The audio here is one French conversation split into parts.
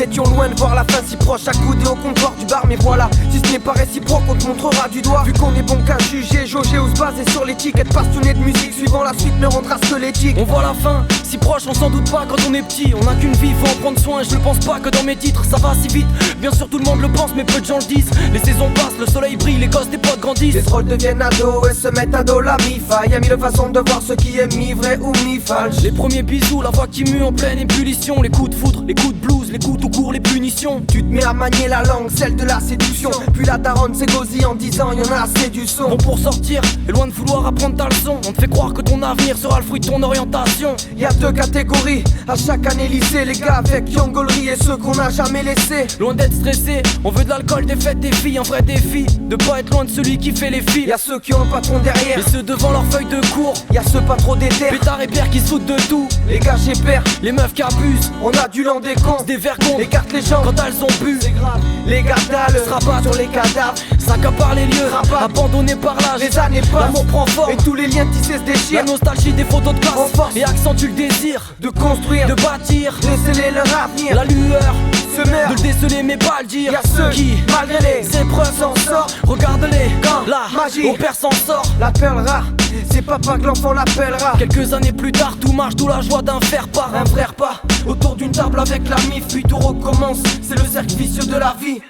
étions loin de voir la fin si proche, accoudés au comptoir du bar. Mais voilà, si ce n'est pas réciproque, on te montrera du doigt. Vu qu'on est bon qu'à juger, jauger ou se baser sur l'étiquette. Passionné de musique, suivant la suite ne rendra squelettique. On voit la fin, si proche, on s'en doute pas quand on est petit. On n'a qu'une vie, faut en prendre soin, je le pense pas que dans mes titres ça va si vite. Bien sûr tout le monde le pense mais peu de gens le disent. Les saisons passent, le soleil brille, les gosses des potes grandissent. Les trolls deviennent ados et se mettent à dos la mi-faille. Y'a mille façons de voir ce qui est mi-vrai ou mi-falche. Les premiers bisous, la voix qui mue en pleine ébullition. Les coups de foudre, les coups de blues, les coups tout court, les punitions. Tu te mets à manier la langue, celle de la séduction. Puis la daronne s'égosille en disant y'en a assez du son. Bon pour sortir, et loin de vouloir apprendre ta leçon. On te fait croire que ton avenir sera le fruit de ton orientation. Y'a deux catégories, à chaque année lycée. Les gars avec yongolerie et ceux qu'on n'a jamais laissés. Loin d'être stressé, on veut de l'alcool, des fêtes, des filles. Un vrai défi, de pas être loin de celui qui fait les filles. Y'a ceux qui ont le patron derrière et ceux devant leur feuille de cours. Y'a ceux pas trop déter, pétard et pierre qui se foutent de tout. Les gars j'ai peur, les meufs qui abusent. On a du land des cons, des vergons, écarte les gens quand elles ont bu. C'est grave, les gars se rabattent sur les cadavres. S'accapare les lieux, abandonnés par l'âge. Les années passent, l'amour prend forme et tous les liens tissés se déchirent. La nostalgie des photos de classe et accentue le désir de construire, de bâtir, laissez-les leur avenir. La lueur se meurt, de le déceler mais pas le dire. Y'a ceux qui, malgré les épreuves s'en sortent. Regarde-les, quand la magie au père s'en sort. La perle rare, c'est papa que l'enfant l'appellera. Quelques années plus tard, tout marche, d'où la joie d'un faire part. Un frère pas, autour d'une table avec la mif. Puis tout recommence, c'est le cercle vicieux de la vie.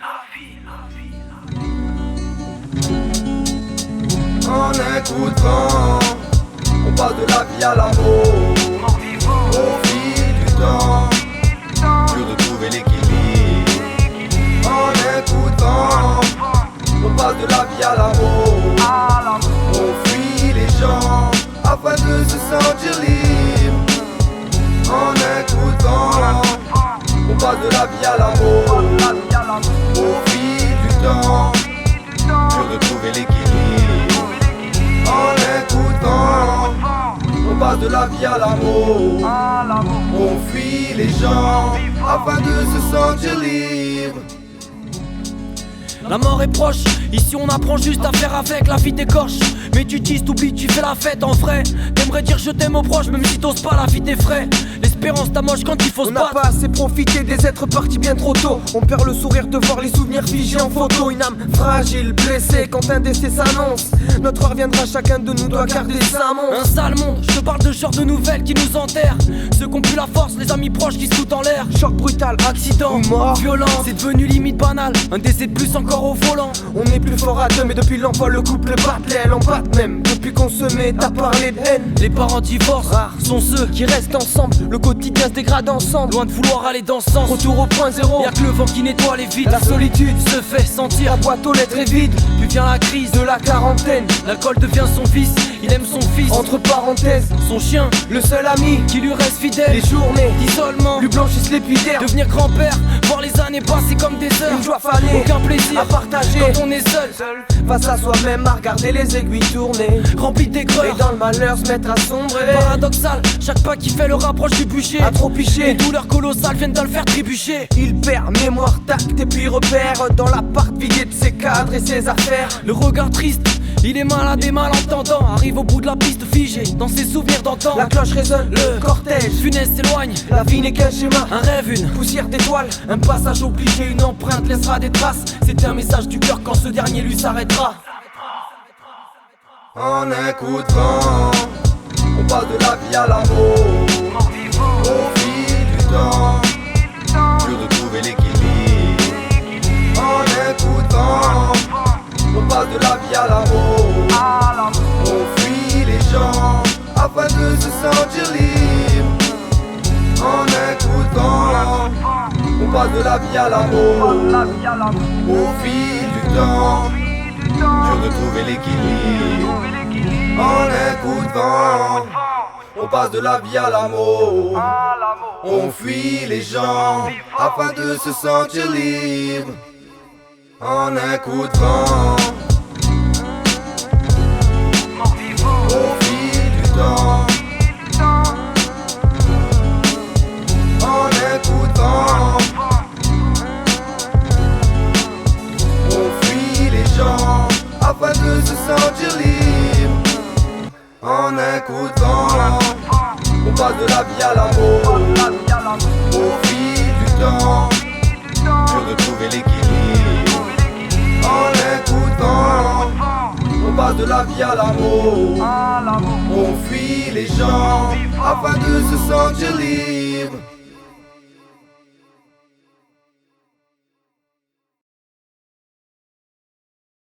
En écoutant, on passe de la vie à l'amour. Au fil du temps, dur de trouver l'équilibre. En écoutant, on passe de la vie à l'amour. On fuit les gens afin de se sentir libre. En écoutant, on passe de la vie à l'amour. Au fil du temps, dur de trouver l'équilibre. En écoutant, on passe de la vie à l'amour. On fuit les gens afin de se sentir libre. La mort est proche, ici on apprend juste à faire avec, la vie t'écorche. Mais tu dis, t'oublies, tu fais la fête en vrai. T'aimerais dire je t'aime aux proches, même si t'oses pas, la vie t'effraie. L'espérance t'amoche quand il faut se battre. On n'a pas assez profité des êtres partis bien trop tôt. On perd le sourire de voir les souvenirs figés en photo. Une âme fragile, blessée quand un décès s'annonce. Notre heure viendra, chacun de nous doit garder sa montre. Un sale monde, je te parle de ce genre de nouvelles qui nous enterrent. Ceux qui ont plus la force, les amis proches qui se foutent en l'air. Choc brutal, accident, ou mort, violent, c'est devenu limite banal. Un décès de plus encore au volant. On est plus fort à deux, mais depuis l'envoi le couple batte l'aile en batte même. Depuis qu'on se met à parler de haine. Les parents divorcent, rares sont ceux qui restent ensemble. Le quotidien se dégrade ensemble. Loin de vouloir aller dans ce sens, retour au point zéro. Y'a que le vent qui nettoie les vides. La solitude se fait sentir. La boîte aux lettres est vide. Puis vient la crise de la quarantaine. L'alcool devient son fils, il aime son fils. Entre parenthèses, son chien, le seul ami qui lui reste fidèle. Les journées d'isolement lui blanchissent l'épiderme. Devenir grand-père, voir les années passer comme des heures. Une joie fanée, aucun plaisir à partager quand on est seul. Face à soi-même, à regarder les aiguilles tourner. Rempli d'aigreur, et dans le malheur se mettre à sombrer. Paradoxal, chaque pas qui fait le rapproche du bûcher. À trop picher, les douleurs colossales viennent de le faire trébucher. Il perd mémoire, tact et puis repère. Dans l'appart vidé de ses cadres et ses affaires. Le regard triste, il est malade et malentendant. Arrive au bout de la piste figé dans ses souvenirs d'antan. La cloche résonne, le cortège funeste s'éloigne. La vie n'est qu'un schéma, un rêve, une poussière d'étoiles. Un passage obligé, une empreinte laissera des traces. C'est un message du cœur quand ce dernier lui s'arrêtera. En écoutant, on passe de la vie à l'amour. Au fil du temps, dur de trouver l'équilibre. En écoutant, on passe de la vie à l'amour. On fuit les gens afin de se sentir libre. En écoutant, on passe de la vie à l'amour. Au fil du temps, dur de trouver l'équilibre. En écoutant, on passe de la vie à l'amour. On fuit les gens afin de se sentir libre. En écoutant, au fil du temps. En écoutant, on fuit les gens afin de se sentir libre. En écoutant, on passe de la vie à l'amour. Au fil du temps, de trouver l'équilibre. En écoutant, on passe de la vie à l'amour. On fuit les gens afin de se sentir libre.